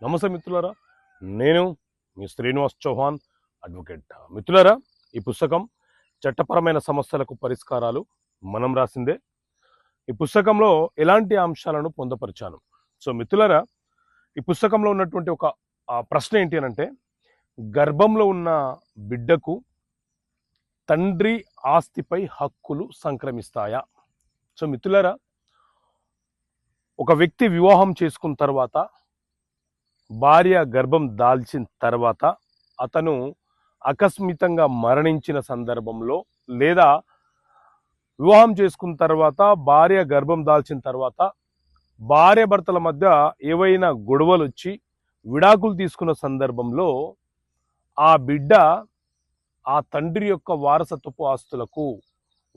నమస్తే మిత్రులారా, నేను మీ శ్రీనివాస్ చౌహాన్ అడ్వకేట్. మిత్రులారా, ఈ పుస్తకం చట్టపరమైన సమస్యలకు పరిష్కారాలు మనం రాసిందే. ఈ పుస్తకంలో ఎలాంటి అంశాలను పొందుపరిచాను. సో మిత్రులారా, ఈ పుస్తకంలో ఉన్నటువంటి ఒక ప్రశ్న ఏంటి అనంటే, గర్భంలో ఉన్న బిడ్డకు తండ్రి ఆస్తిపై హక్కులు సంక్రమిస్తాయా? సో మిత్రులారా, ఒక వ్యక్తి వివాహం చేసుకున్న తర్వాత భార్య గర్భం దాల్చిన తర్వాత అతను ఆకస్మికంగా మరణించిన సందర్భంలో లేదా వివాహం చేసుకున్న తర్వాత భార్య గర్భం దాల్చిన తర్వాత భార్య భర్తల మధ్య ఏవైనా గొడవలు వచ్చి విడాకులు తీసుకున్న సందర్భంలో ఆ బిడ్డ ఆ తండ్రి యొక్క వారసత్వపు ఆస్తులకు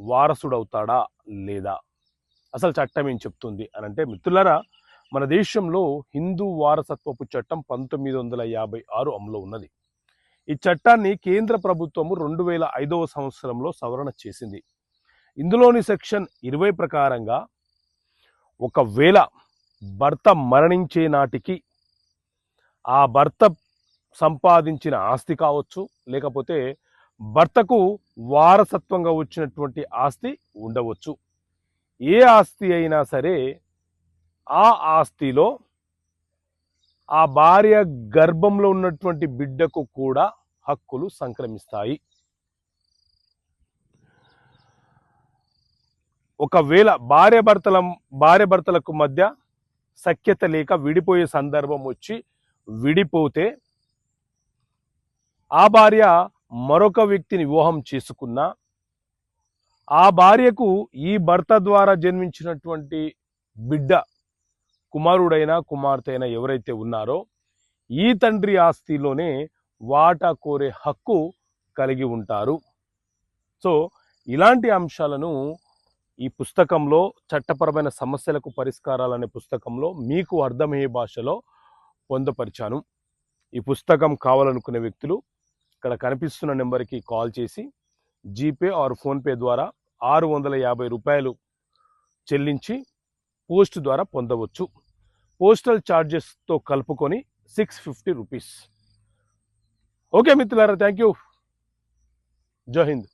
వారసుడవుతాడా లేదా? అసలు చట్టం ఏం చెప్తుంది అనంటే మిత్రులారా, మన దేశంలో హిందూ వారసత్వపు చట్టం 1956 అమలు ఉన్నది. ఈ చట్టాన్ని కేంద్ర ప్రభుత్వము 2005వ సంవత్సరంలో సవరణ చేసింది. ఇందులోని సెక్షన్ 20 ప్రకారంగా ఒకవేళ భర్త మరణించే నాటికి ఆ భర్త సంపాదించిన ఆస్తి కావచ్చు, లేకపోతే భర్తకు వారసత్వంగా వచ్చినటువంటి ఆస్తి ఉండవచ్చు. ఏ ఆస్తి అయినా సరే ఆ ఆస్తిలో ఆ భార్య గర్భంలో ఉన్నటువంటి బిడ్డకు కూడా హక్కులు సంక్రమిస్తాయి. ఒకవేళ భార్యాభర్తలకు మధ్య సఖ్యత లేక విడిపోయే సందర్భం వచ్చి విడిపోతే ఆ భార్య మరొక వ్యక్తిని వివాహం చేసుకున్నా ఆ భార్యకు ఈ భర్త ద్వారా జన్మించినటువంటి బిడ్డ కుమారుడైనా కుమార్తె అయినా ఎవరైతే ఉన్నారో ఈ తండ్రి ఆస్తిలోనే వాటా కోరే హక్కు కలిగి ఉంటారు. సో ఇలాంటి అంశాలను ఈ పుస్తకంలో చట్టపరమైన సమస్యలకు పరిష్కారాలనే పుస్తకంలో మీకు అర్థమయ్యే భాషలో పొందుపరిచాను. ఈ పుస్తకం కావాలనుకునే వ్యక్తులు ఇక్కడ కనిపిస్తున్న నెంబర్కి కాల్ చేసి జీపే ఆర్ ఫోన్పే ద్వారా 650 రూపాయలు చెల్లించి పోస్ట్ ద్వారా పొందవచ్చు. పోస్టల్ ఛార్జెస్తో కలుపుకొని 650 రూపీస్. ఓకే మిత్రులారా, థ్యాంక్ యూ. జై హింద్.